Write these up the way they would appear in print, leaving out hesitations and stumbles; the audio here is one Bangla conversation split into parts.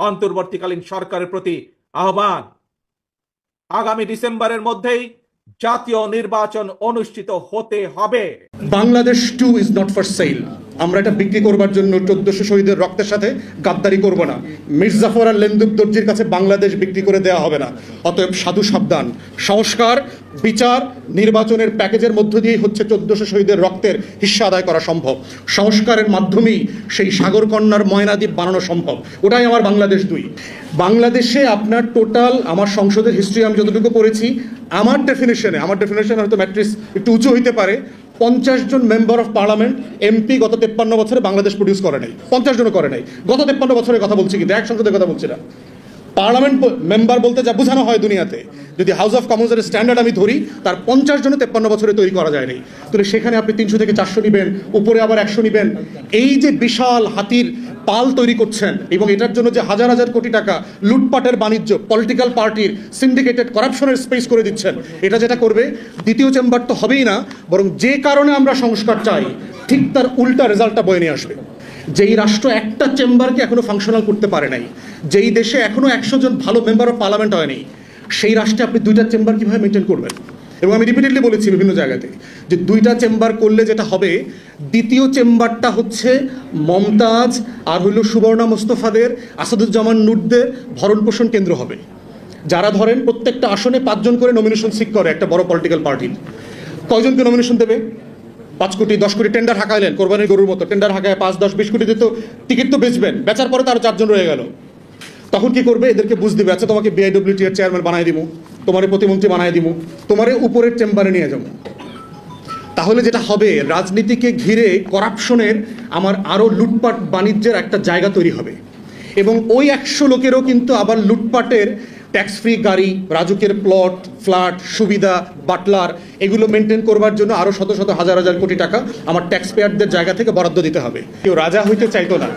অন্তর্বর্তীকালীন সরকারের প্রতি আহ্বান, আগামী ডিসেম্বরের মধ্যেই জাতীয় নির্বাচন অনুষ্ঠিত হতে হবে। Bangladesh 2 is not for sale. আমরা এটা বিক্রি করবার জন্য 1400 শহীদের রক্তের সাথে গাদ্দারি করব না। মির্জাফর আর লেন্দুক দর্জির কাছে বাংলাদেশ বিক্রি করে দেওয়া হবে না। অতএব সাধু সাবধান। সংস্কার, বিচার, নির্বাচনের প্যাকেজের মধ্য দিয়েই হচ্ছে 1400 শহীদের রক্তের হিস্সা আদায় করা সম্ভব। সংস্কারের মাধ্যমেই সেই সাগরকন্যার ময়নাদ্বীপ বানানো সম্ভব। ওটাই আমার বাংলাদেশ 2। বাংলাদেশে আপনার টোটাল আমার সংসদের হিস্ট্রি আমি যতটুকু পড়েছি, আমার ডেফিনেশন হয়তো ম্যাট্রিক্স একটু উঁচু হইতে পারে, 50 জন মেম্বার অফ পার্লামেন্ট এমপি গত 53 বছরে বাংলাদেশ প্রডিউস করে নাই। 50 জনও করে নাই। গত 53 বছরের কথা বলছি, কিন্তু এক সংসদের কথা বলছি না। পার্লামেন্ট মেম্বার বলতে যা বোঝানো হয় দুনিয়াতে, যদি হাউস অফ কমন্সের স্ট্যান্ডার্ড আমি ধরি, তার 50 জনে 53 বছরে তৈরি করা যায় নাই। তাহলে সেখানে আপনি 300 থেকে 400 নেবেন, উপরে আবার 100 নেবেন। এই যে বিশাল হাতির পাল তৈরি করছেন এবং এটার জন্য যে হাজার হাজার কোটি টাকা লুটপাটের বাণিজ্য, পলিটিক্যাল পার্টির সিন্ডিকেটেড করাপশনের স্পেস করে দিচ্ছেন, এটা যেটা করবে, দ্বিতীয় চেম্বার তো হবেই না, বরং যে কারণে আমরা সংস্কার চাই ঠিক তার উল্টা রেজাল্টটা বয়ে নিয়ে আসবে। যেই রাষ্ট্র একটা চেম্বারকে এখনো ফাংশনাল করতে পারে নাই, যেই দেশে এখনো 100 জন ভালো মেম্বার অফ পার্লামেন্ট হয়নি, সেই রাষ্ট্রে আপনি 2টা চেম্বার কিভাবে মেনটেন করবেন? এবং আমি রিপিটেডলি বলেছি বিভিন্ন জায়গাতে যে 2টা চেম্বার করলে যেটা হবে, দ্বিতীয় চেম্বারটা হচ্ছে মমতাজ আর হইল সুবর্ণা মোস্তফাদের, আসাদুজ্জামান নূরদের ভরণ পোষণ কেন্দ্র হবে। যারা ধরেন প্রত্যেকটা আসনে 5 জন করে নমিনেশন সিক করে একটা বড় পলিটিক্যাল পার্টির, কয়জনকে নমিনেশন দেবে? 5 কোটি 10 কোটি টেন্ডার হাঁকাইলেন, কোরবানির গরুর মতো টেন্ডার হাঁকায় 5, 10, 20 কোটি দিত, টিকিট তো বেচবেন, বেচার পরে তার 4 জন রয়ে গেল। তখন কি করবে? এদেরকে বুঝ দিবে, আচ্ছা তোমাকে বিআইডব্লিউটি এর চেয়ারম্যান বানাই দিব, তোমারে প্রতিমন্ত্রী বানাই দিব, তোমারে উপরের চেম্বারে নিয়ে যাবো। তাহলে যেটা হবে, রাজনীতিকে ঘিরে করাপশনের আমার আরও লুটপাট বাণিজ্যের একটা জায়গা তৈরি হবে। এবং ওই 100 লোকেরও কিন্তু আবার লুটপাটের ট্যাক্স ফ্রি গাড়ি, রাজুকের প্লট, ফ্ল্যাট, সুবিধা, বাটলার, এগুলো মেনটেন করবার জন্য আরও শত শত হাজার হাজার কোটি টাকা আমার ট্যাক্স পেয়ারদের জায়গা থেকে বরাদ্দ দিতে হবে। কেউ রাজা হইতে চাইতো না,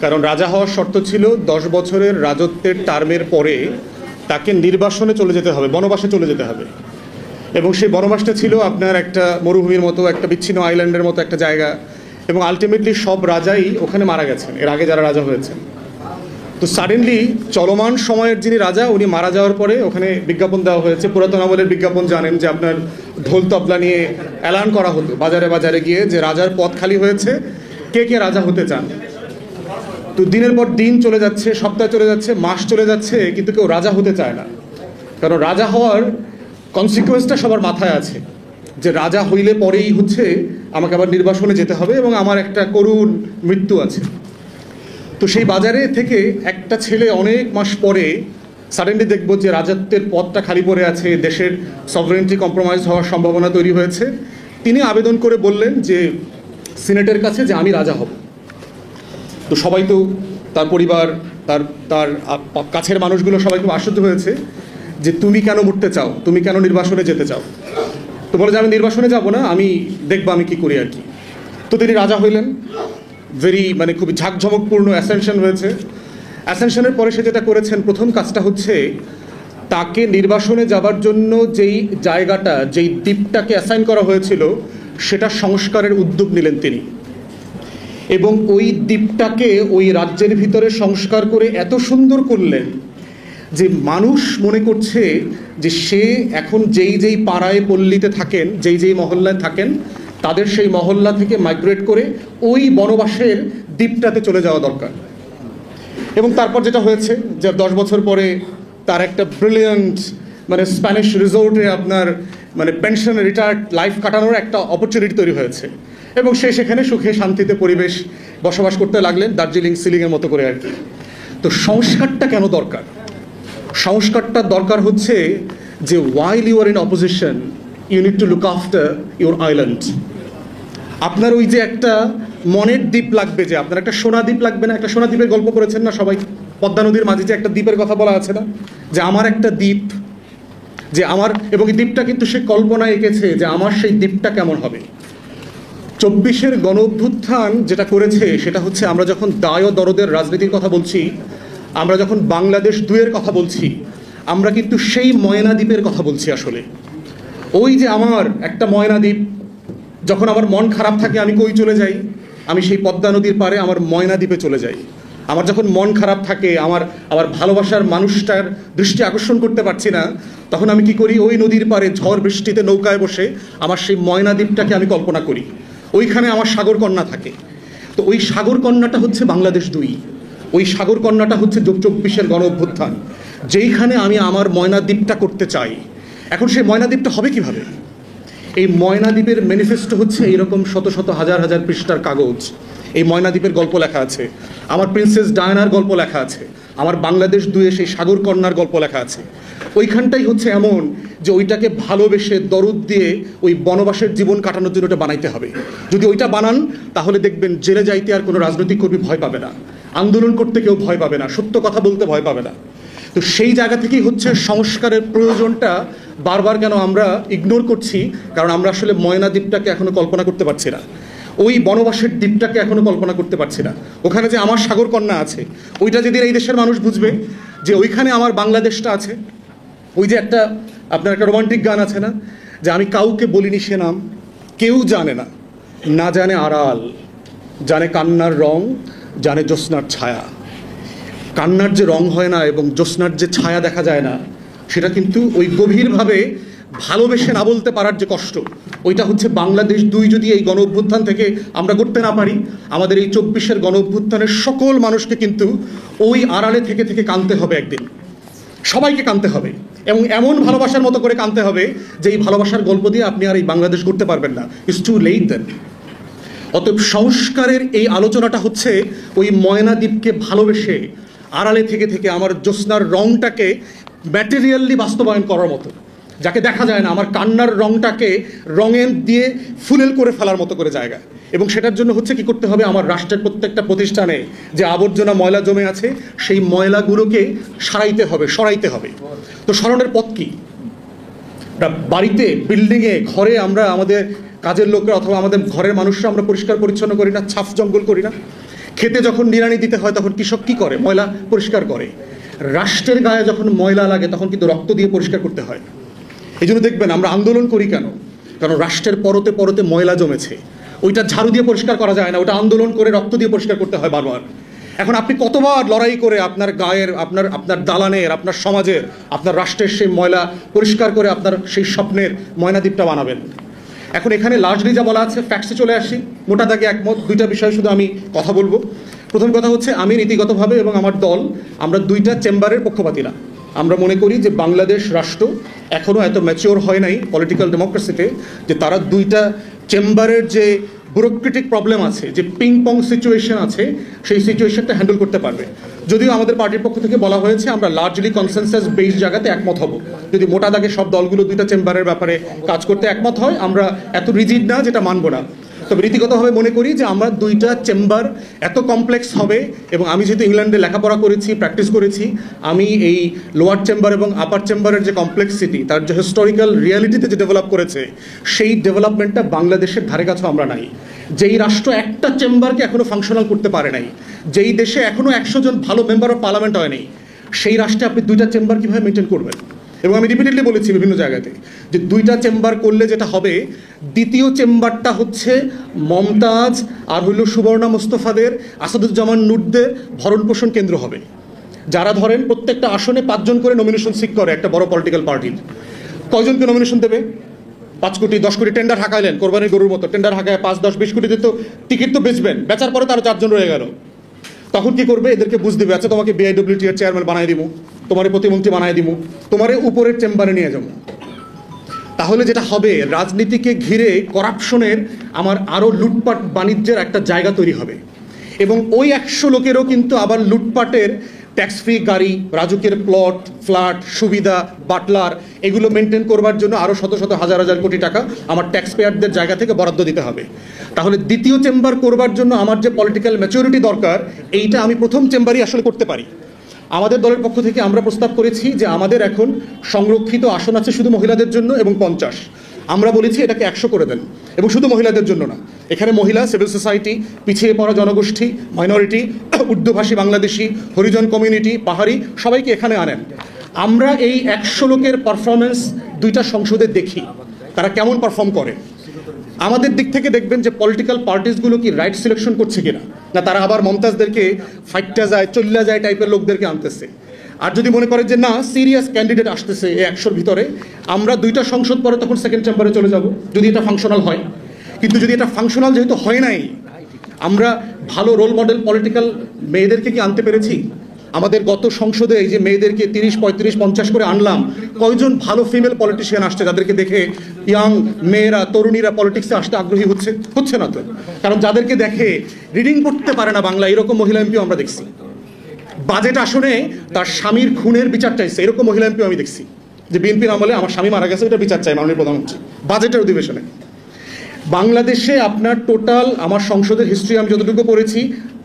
কারণ রাজা হওয়ার শর্ত ছিল 10 বছরের রাজত্বের টার্মের পরে তাকে নির্বাসনে চলে যেতে হবে, বনবাসে চলে যেতে হবে। এবং সেই বনবাসটা ছিল আপনার একটা মরুভূমির মতো, একটা বিচ্ছিন্ন আইল্যান্ডের মতো একটা জায়গা। এবং আলটিমেটলি সব রাজাই ওখানে মারা গেছেন, এর আগে যারা রাজা হয়েছেন। তো সাডেনলি চলমান সময়ের যিনি রাজা, উনি মারা যাওয়ার পরে ওখানে বিজ্ঞাপন দেওয়া হয়েছে। পুরাতন আমলের বিজ্ঞাপন জানেন যে আপনার ঢোল তবলা নিয়ে এলান করা হতো বাজারে বাজারে গিয়ে যে রাজার পদ খালি হয়েছে, কে কে রাজা হতে চান। তো দিনের পর দিন চলে যাচ্ছে, সপ্তাহ চলে যাচ্ছে, মাস চলে যাচ্ছে, কিন্তু কেউ রাজা হতে চায় না। কারণ রাজা হওয়ার কনসিকুয়েন্সটা সবার মাথায় আছে যে রাজা হইলে পরেই হচ্ছে আমাকে আবার নির্বাসনে যেতে হবে এবং আমার একটা করুণ মৃত্যু আছে। তো সেই বাজারে থেকে একটা ছেলে অনেক মাস পরে সাডেনলি দেখবো যে রাজত্বের পদটা খালি পড়ে আছে, দেশের সভরেনিটি কম্প্রোমাইজ হওয়ার সম্ভাবনা তৈরি হয়েছে। তিনি আবেদন করে বললেন যে সিনেটের কাছে যে আমি রাজা হব। তো সবাই তো, তার পরিবার, তার কাছের মানুষগুলো সবাই খুব আশ্চর্য হয়েছে যে তুমি কেন মরতে চাও, তুমি কেন নির্বাসনে যেতে চাও। তো বলে যে আমি নির্বাসনে যাব না, আমি দেখবো আমি কি করি আর কি। তো তিনি রাজা হইলেন। খুবই ঝাঁকঝমকপূর্ণ অ্যাসেনশন হয়েছে। অ্যাসেনশনের পরে সে যেটা করেছেন, প্রথম কাজটা হচ্ছে তাকে নির্বাসনে যাবার জন্য যেই জায়গাটা, যেই দ্বীপটাকে অ্যাসাইন করা হয়েছিল, সেটা সংস্কারের উদ্যোগ নিলেন তিনি। এবং ওই দ্বীপটাকে ওই রাজ্যের ভিতরে সংস্কার করে এত সুন্দর করলেন যে মানুষ মনে করছে যে সে এখন যেই পাড়ায় পল্লীতে থাকেন, যেই মহল্লায় থাকেন, তাদের সেই মহল্লা থেকে মাইগ্রেট করে ওই বনবাসের দ্বীপটাতে চলে যাওয়া দরকার। এবং তারপর যেটা হয়েছে যে 10 বছর পরে তার একটা ব্রিলিয়ান্ট স্প্যানিশ রিসোর্টে আপনার পেনশন রিটায়ার্ড লাইফ কাটানোর একটা অপরচুনিটি তৈরি হয়েছে এবং সে সেখানে সুখে শান্তিতে পরিবেশ বসবাস করতে লাগলেন, দার্জিলিং সিলিংয়ের মতো করে আর কি। তো সংস্কারটা কেন দরকার? সংস্কারটা দরকার হচ্ছে যে while you are in opposition you need to look after your island. আপনার ওই যে একটা মনের দ্বীপ লাগবে, যে আপনার একটা সোনা দ্বীপ লাগবে না? একটা সোনা দ্বীপের গল্প করেছেন না সবাই? পদ্মা নদীর মাঝে যে একটা দ্বীপের কথা বলা আছে না, যে আমার একটা দ্বীপ, যে আমার, এবং এই দ্বীপটা কিন্তু সে কল্পনা এঁকেছে যে আমার সেই দ্বীপটা কেমন হবে। 24-এর গণ অভ্যুত্থান যেটা করেছে সেটা হচ্ছে, আমরা যখন দায় ও দরদের রাজনীতির কথা বলছি, আমরা যখন বাংলাদেশ 2-এর কথা বলছি, আমরা কিন্তু সেই ময়না দ্বীপের কথা বলছি। আসলে ওই যে আমার একটা ময়না দ্বীপ, যখন আমার মন খারাপ থাকে আমি কই চলে যাই? আমি সেই পদ্মা নদীর পাড়ে আমার ময়না দ্বীপে চলে যাই। আমার যখন মন খারাপ থাকে, আমার ভালোবাসার মানুষটার দৃষ্টি আকর্ষণ করতে পারছি না, তখন আমি কি করি, ওই নদীর পাড়ে ঝড় বৃষ্টিতে নৌকায় বসে আমার সেই ময়না দ্বীপটাকে আমি কল্পনা করি। ওইখানে আমার সাগরকন্যা থাকে। তো ওই সাগরকন্যাটা হচ্ছে বাংলাদেশ 2, ওই সাগরকন্যাটা হচ্ছে 24-এর গণ অভ্যুত্থান, যেইখানে আমি আমার ময়না দ্বীপটা করতে চাই। এখন সেই ময়না দ্বীপটা হবে কিভাবে? এই ময়না দ্বীপের ম্যানিফেস্টো হচ্ছে এইরকম শত শত হাজার হাজার পৃষ্ঠার কাগজ। এই ময়না দ্বীপের গল্প লেখা আছে, আমার প্রিন্সেস ডায়ানার গল্প লেখা আছে, আমার বাংলাদেশ 2-এ সেই সাগরকন্যার গল্প লেখা আছে। ওইখানটাই হচ্ছে এমন যে ওইটাকে ভালোবেসে দরদ দিয়ে ওই বনবাসের জীবন কাটানোর জন্য ওটা বানাইতে হবে। যদি ওইটা বানান তাহলে দেখবেন জেলে যাইতে আর কোনো রাজনৈতিক কর্মী ভয় পাবে না, আন্দোলন করতে কেউ ভয় পাবে না, সত্য কথা বলতে ভয় পাবে না। তো সেই জায়গা থেকেই হচ্ছে সংস্কারের প্রয়োজনটা বারবার কেন আমরা ইগনোর করছি, কারণ আমরা আসলে ময়না দ্বীপটাকে এখনো কল্পনা করতে পারছি না, ওই বনবাসের দ্বীপটাকে এখনো কল্পনা করতে পারছি না। ওখানে যে আমার সাগরকন্যা আছে, ওইটা যেদিন এই দেশের মানুষ বুঝবে যে ওইখানে আমার বাংলাদেশটা আছে। ওই যে আপনার একটা রোমান্টিক গান আছে না, যে আমি কাউকে বলিনি সে নাম, কেউ জানে না, না জানে আড়াল, জানে কান্নার রং, জানে জ্যোৎস্নার ছায়া। কান্নার যে রং হয় না এবং জ্যোৎস্নার যে ছায়া দেখা যায় না, সেটা কিন্তু ওই গভীরভাবে ভালোবেসে না বলতে পারার যে কষ্ট, ওইটা হচ্ছে বাংলাদেশ 2 যদি এই গণ অভ্যুত্থান থেকে আমরা করতে না পারি, আমাদের এই 24-এর গণ অভ্যুত্থানের সকল মানুষকে কিন্তু ওই আড়ালে থেকে থেকে কাঁদতে হবে, একদিন সবাইকে কাঁদতে হবে, এবং এমন ভালোবাসার মতো করে কাঁদতে হবে যে এই ভালোবাসার গল্প দিয়ে আপনি আর এই বাংলাদেশ করতে পারবেন না। ইটস টু লেট দেন। অতএব সংস্কারের এই আলোচনাটা হচ্ছে ওই ময়না দ্বীপকে ভালোবেসে আড়ালে থেকে থেকে আমার জ্যোৎস্নার রংটাকে ম্যাটেরিয়ালি বাস্তবায়ন করার মতো, যাকে দেখা যায় না, আমার কান্নার রংটাকে রঙের দিয়ে ফুলেল করে ফেলার মতো করে জায়গা। এবং সেটার জন্য হচ্ছে কি করতে হবে, আমার রাষ্ট্রের প্রত্যেকটা প্রতিষ্ঠানে যে আবর্জনা ময়লা জমে আছে সেই ময়লাগুলোকে সরাইতে হবে। তো সরানোর পথ কি? বাড়িতে, বিল্ডিংয়ে, ঘরে আমরা আমাদের কাজের লোকরা অথবা আমাদের ঘরের মানুষরা আমরা পরিষ্কার পরিচ্ছন্ন করি না, ছাফ জঙ্গল করি না। খেতে যখন নিড়ানি দিতে হয় তখন কৃষক কি করে, ময়লা পরিষ্কার করে। রাষ্ট্রের গায়ে যখন ময়লা লাগে তখন কিন্তু রক্ত দিয়ে পরিষ্কার করতে হয়। এই জন্য দেখবেন আমরা আন্দোলন করি কেন, কারণ রাষ্ট্রের পরতে পরতে ময়লা জমেছে, ওইটা ঝাড়ু দিয়ে পরিষ্কার করা যায় না, ওটা আন্দোলন করে রক্ত দিয়ে পরিষ্কার করতে হয় বারবার। এখন আপনি কতবার লড়াই করে আপনার গায়ের, আপনার দালানের, আপনার সমাজের, আপনার রাষ্ট্রের সেই ময়লা পরিষ্কার করে আপনার সেই স্বপ্নের ময়না দ্বীপটা বানাবেন? এখন এখানে লার্জলি যা বলা আছে, ফ্যাক্টসে চলে আসি, মোটা দাগে একমত। 2টা বিষয় শুধু আমি কথা বলবো। প্রথম কথা হচ্ছে, আমি নীতিগতভাবে এবং আমার দল, আমরা 2টা চেম্বারের পক্ষপাতী না। আমরা মনে করি যে বাংলাদেশ রাষ্ট্র এখনও এত ম্যাচিওর হয় নাই পলিটিক্যাল ডেমোক্রেসিতে যে তারা 2টা চেম্বারের যে ব্যুরোক্রেটিক প্রবলেম আছে, যে পিং পং সিচুয়েশন আছে, সেই সিচুয়েশনটা হ্যান্ডেল করতে পারবে। যদিও আমাদের পার্টির পক্ষ থেকে বলা হয়েছে আমরা লার্জলি কনসেনসাস বেসড জায়গাতে একমত হব। যদি মোটা দাগে সব দলগুলো 2টা চেম্বারের ব্যাপারে কাজ করতে একমত হয়, আমরা এত রিজিড না যেটা মানব না। তবে রীতিগতভাবে মনে করি যে আমরা 2টা চেম্বার এত কমপ্লেক্স হবে, এবং আমি যেহেতু ইংল্যান্ডে লেখাপড়া করেছি, প্র্যাকটিস করেছি, আমি এই লোয়ার চেম্বার এবং আপার চেম্বারের যে কমপ্লেক্সিটি, তার যে হিস্টোরিক্যাল রিয়ালিটিতে যে ডেভেলপ করেছে, সেই ডেভেলপমেন্টটা বাংলাদেশের ধারে কাছেও আমরা নাই। যেই রাষ্ট্র একটা চেম্বারকে এখনো ফাংশনাল করতে পারে নাই, যেই দেশে এখনো 100 জন ভালো মেম্বার অফ পার্লামেন্ট হয়নি, সেই রাষ্ট্রে আপনি 2টা চেম্বার কীভাবে মেনটেন করবেন? এবং আমি রিপিটেডলি বলেছি বিভিন্ন জায়গাতে যে 2টা চেম্বার করলে যেটা হবে, দ্বিতীয় চেম্বারটা হচ্ছে মমতাজ আর হইল সুবর্ণা মোস্তফাদের, আসাদুজ্জামান নূরদের ভরণ পোষণ কেন্দ্র হবে। যারা ধরেন প্রত্যেকটা আসনে 5 জন করে নমিনেশন সিক করে একটা বড় পলিটিক্যাল পার্টির, কয়জনকে নমিনেশন দেবে? 5 কোটি 10 কোটি টেন্ডার হাঁকাইলেন, কোরবানির গরুর মতো টেন্ডার হাঁকায় 5, 10, 20 কোটিতে তো টিকিট তো বেচবেন, বেচার পরে তারা 4 জন রয়ে গেল। তখন কি করবে? এদেরকে বুঝ দিবে, আচ্ছা তোমাকে BIWT এর চেয়ারম্যান বানাই দিব, তোমারে প্রতিমন্ত্রী বানাই দিব, তোমারে উপরের চেম্বারে নিয়ে যাবো। তাহলে যেটা হবে, রাজনীতিকে ঘিরে করাপশনের আমার আরও লুটপাট বাণিজ্যের একটা জায়গা তৈরি হবে, এবং ওই 100 লোকেরও কিন্তু আবার লুটপাটের ট্যাক্স ফ্রি গাড়ি, রাজুকের প্লট, ফ্ল্যাট, সুবিধা, বাটলার, এগুলো মেনটেন করবার জন্য আরও শত শত হাজার হাজার কোটি টাকা আমার ট্যাক্স পেয়ারদের জায়গা থেকে বরাদ্দ দিতে হবে। তাহলে দ্বিতীয় চেম্বার করবার জন্য আমার যে পলিটিক্যাল ম্যাচুরিটি দরকার, এইটা আমি প্রথম চেম্বারই আসলে করতে পারি। আমাদের দলের পক্ষ থেকে আমরা প্রস্তাব করেছি যে আমাদের এখন সংরক্ষিত আসন আছে শুধু মহিলাদের জন্য এবং 50। আমরা বলেছি এটাকে 100 করে দেন, এবং শুধু মহিলাদের জন্য না, এখানে মহিলা, সিভিল সোসাইটি, পিছিয়ে পড়া জনগোষ্ঠী, মাইনরিটি, উর্দুভাষী বাংলাদেশি, হরিজন কমিউনিটি, পাহাড়ি, সবাইকে এখানে আনেন। আমরা এই 100 লোকের পারফরমেন্স 2টা সংসদে দেখি, তারা কেমন পারফর্ম করে। আমাদের দিক থেকে দেখবেন যে পলিটিক্যাল পার্টিসগুলো কি রাইট সিলেকশন করছে কিনা। না তারা আবার মমতাজদেরকে ফাইটটা যায় চল্লা যায় টাইপের লোকদেরকে আনতেছে? আর যদি মনে করে যে না সিরিয়াস ক্যান্ডিডেট আসতেছে এই 100-র ভিতরে, আমরা 2টা সংসদ পরে তখন সেকেন্ড চেম্বারে চলে যাব, যদি এটা ফাংশনাল হয়। কিন্তু যদি এটা ফাংশনাল যেহেতু হয় নাই, আমরা ভালো রোল মডেল পলিটিক্যাল মেয়েদেরকে কি আনতে পেরেছি? আমাদের গত সংসদে এই যে মেয়েদেরকে 30, 35, 50 করে আনলাম, কয়জন ভালো ফিমেল পলিটিশিয়ান আসছে যাদেরকে দেখে ইয়াং মেয়েরা তরুণীরা পলিটিক্সে আসতে আগ্রহী হচ্ছে না তো? কারণ যাদেরকে দেখে রিডিং করতে পারে না বাংলা, এরকম মহিলা এমপিও আমরা দেখছি। বাজেট আসনে তার স্বামীর খুনের বিচার চাইছে, এরকম মহিলা এমপিও আমি দেখছি, যে বিএনপির আমলে আমার স্বামী মারা গেছে, এটা বিচার চাই মাননীয় প্রধানমন্ত্রী বাজেটের অধিবেশনে। বাংলাদেশে আপনার টোটাল আমার সংসদের হিস্ট্রি আমি যতটুকু পড়েছি,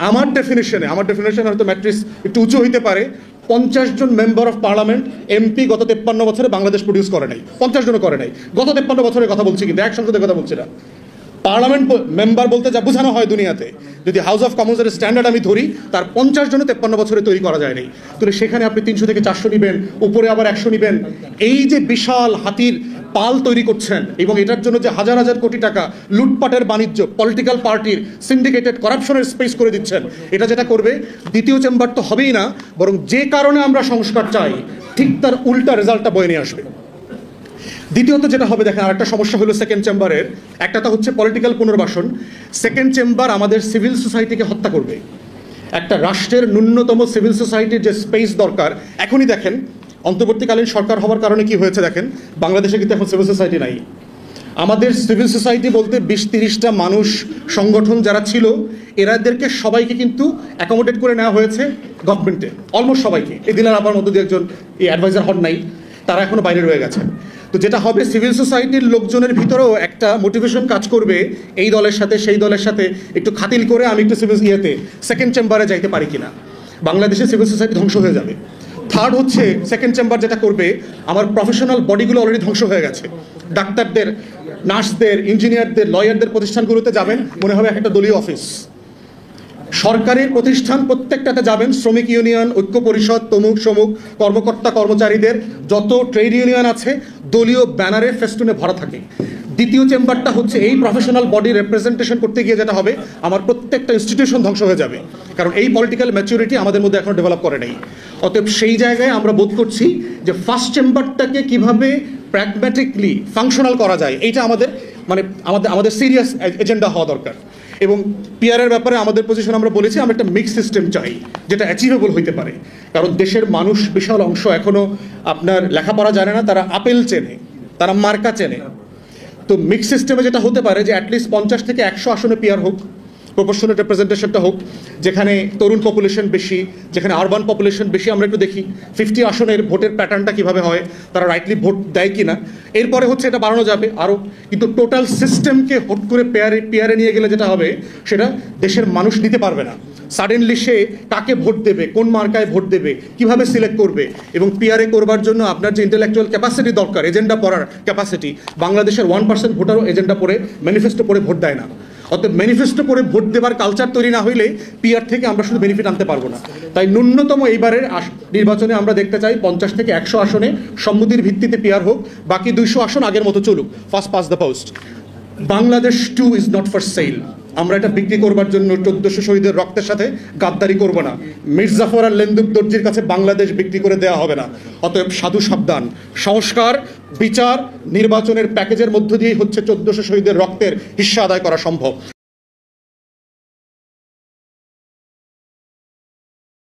আমার ডেফিনেশন হয়তো ম্যাট্রিক্স একটু উঁচু হইতে পারে, 50 জন মেম্বার অফ পার্লামেন্ট এমপি গত 53 বছরে বাংলাদেশ প্রডিউস করে নাই, 50 জনও করে নাই। গত 53 বছরের কথা বলছি, কিন্তু এক সংসদের কথা বলছি না। পার্লামেন্ট মেম্বার বলতে যা বোঝানো হয় দুনিয়াতে, যদি হাউস অফ কমন্সের স্ট্যান্ডার্ড আমি ধরি, তার 50 জন 53 বছরে তৈরি করা যায় নাই। তাহলে সেখানে আপনি 300 থেকে 400 নিবেন, উপরে আবার 100 নিবেন। এই যে বিশাল হাতির পাল তৈরি করছেন, এবং এটার জন্য যে হাজার হাজার কোটি টাকা লুটপাটের বাণিজ্য, পলিটিক্যাল পার্টির সিন্ডিকেটেড করাপশনের স্পেস করে দিচ্ছেন, এটা যেটা করবে দ্বিতীয় চেম্বার তো হবেই না, বরং যে কারণে আমরা সংস্কার চাই ঠিক তার উল্টা রেজাল্টটা বয়ে নিয়ে আসবে। দ্বিতীয়ত যেটা হবে, দেখেন আরেকটা সমস্যা হলো সেকেন্ড চেম্বারের, একটা হচ্ছে পলিটিক্যাল পুনর্বাসন। সেকেন্ড চেম্বার আমাদের সিভিল সোসাইটিকে হত্যা করবে। একটা রাষ্ট্রের ন্যূনতম সিভিল সোসাইটির যে স্পেস দরকার, এখনই দেখেন অন্তর্বর্তীকালীন সরকার হওয়ার কারণে কি হয়েছে দেখেন, বাংলাদেশে কিন্তু এখন সিভিল সোসাইটি নাই। আমাদের সিভিল সোসাইটি বলতে 20-30টা মানুষ সংগঠন যারা ছিল, এরাদেরকে সবাইকে কিন্তু অ্যাকোমোডেট করে নেওয়া হয়েছে গভর্নমেন্টে, অলমোস্ট সবাইকে। এই দিনের আবার মধ্যে দিয়ে একজন এই অ্যাডভাইজার হন নাই, তারা এখনো বাইরে রয়ে গেছে। তো যেটা হবে, সিভিল সোসাইটির লোকজনের ভিতরেও একটা মোটিভেশন কাজ করবে, এই দলের সাথে সেই দলের সাথে একটু খাতিল করে আমি একটু সিভিল সেকেন্ড চেম্বারে যাইতে পারি কিনা। বাংলাদেশে সিভিল সোসাইটি ধ্বংস হয়ে যাবে। থার্ড হচ্ছে, সেকেন্ড চেম্বার যেটা করবে, আমার প্রফেশনাল বডিগুলো অলরেডি ধ্বংস হয়ে গেছে। ডাক্তারদের, নার্সদের, ইঞ্জিনিয়ারদের, লয়ারদের প্রতিষ্ঠানগুলোতে যাবেন, মনে হবে একটা দলীয় অফিস। সরকারি প্রতিষ্ঠান প্রত্যেকটাতে যাবেন, শ্রমিক ইউনিয়ন, ঐক্য পরিষদ, তমুক সমুক কর্মকর্তা কর্মচারীদের যত ট্রেড ইউনিয়ন আছে, দলীয় ব্যানারে ফেস্টুনে ভরা থাকে। দ্বিতীয় চেম্বারটা হচ্ছে এই প্রফেশনাল বডি রিপ্রেজেন্টেশন করতে গিয়ে যেটা হবে, আমার প্রত্যেকটা ইনস্টিটিউশন ধ্বংস হয়ে যাবে, কারণ এই পলিটিক্যাল ম্যাচুরিটি আমাদের মধ্যে এখনো ডেভেলপ করে নাই। অতএব সেই জায়গায় আমরা বোধ করছি যে ফার্স্ট চেম্বারটাকে কিভাবে প্র্যাগম্যাটিকলি ফাংশনাল করা যায়, এইটা আমাদের সিরিয়াস এজেন্ডা হওয়া দরকার। এবং পিআরের ব্যাপারে আমাদের পজিশন আমরা বলেছি, আমরা একটা মিক্স সিস্টেম চাই যেটা অ্যাচিভেবল হইতে পারে। কারণ দেশের মানুষ বিশাল অংশ এখনো আপনার লেখাপড়া জানে না, তারা আপেল চেনে, তারা মার্কা চেনে। তো মিক্স সিস্টেমে যেটা হতে পারে যে অ্যাটলিস্ট 50 থেকে 100 আসনে পিআর হোক, প্রপোর্শনাল রিপ্রেজেন্টেশনটা হোক, যেখানে তরুণ পপুলেশন বেশি, যেখানে আরবান পপুলেশন বেশি। আমরা একটু দেখি 50 আসনের ভোটের প্যাটার্নটা কিভাবে হয়, তারা রাইটলি ভোট দেয় কি না। এরপরে হচ্ছে এটা বাড়ানো যাবে আরও, কিন্তু টোটাল সিস্টেমকে হট করে পিআরে নিয়ে গেলে যেটা হবে, সেটা দেশের মানুষ নিতে পারবে না। সাডেনলি সে কাকে ভোট দেবে, কোন মার্কায় ভোট দেবে, কিভাবে সিলেক্ট করবে। এবং পিআরএ করবার জন্য আপনার যে ইন্টেলেকচুয়াল ক্যাপাসিটি দরকার, এজেন্ডা পড়ার ক্যাপাসিটি, বাংলাদেশের 1% ভোটারও এজেন্ডা পড়ে, ম্যানিফেস্টো পড়ে ভোট দেয় না। অর্থাৎ ম্যানিফেস্টো করে ভোট দেবার কালচার তৈরি না হইলে পিআর থেকে আমরা শুধু বেনিফিট আনতে পারবো না। তাই ন্যূনতম এইবারের নির্বাচনে আমরা দেখতে চাই 50 থেকে 100 আসনে সম্মতির ভিত্তিতে পিআর হোক, বাকি 200 আসন আগের মতো চলুক, first pass the post. Bangladesh 2 is not for sale. আমরা এটা বিক্রি করবার জন্য 1400 শহীদের রক্তের সাথে গাদ্দারি করব না। মির্জাফর আর লেন্দুক দর্জির কাছে বাংলাদেশ বিক্রি করে দেওয়া হবে না। অতএব সাধু সাবধান, সংস্কার, বিচার, নির্বাচনের প্যাকেজের মধ্য দিয়েই হচ্ছে 1400 শহীদের রক্তের হিস্সা আদায় করা সম্ভব।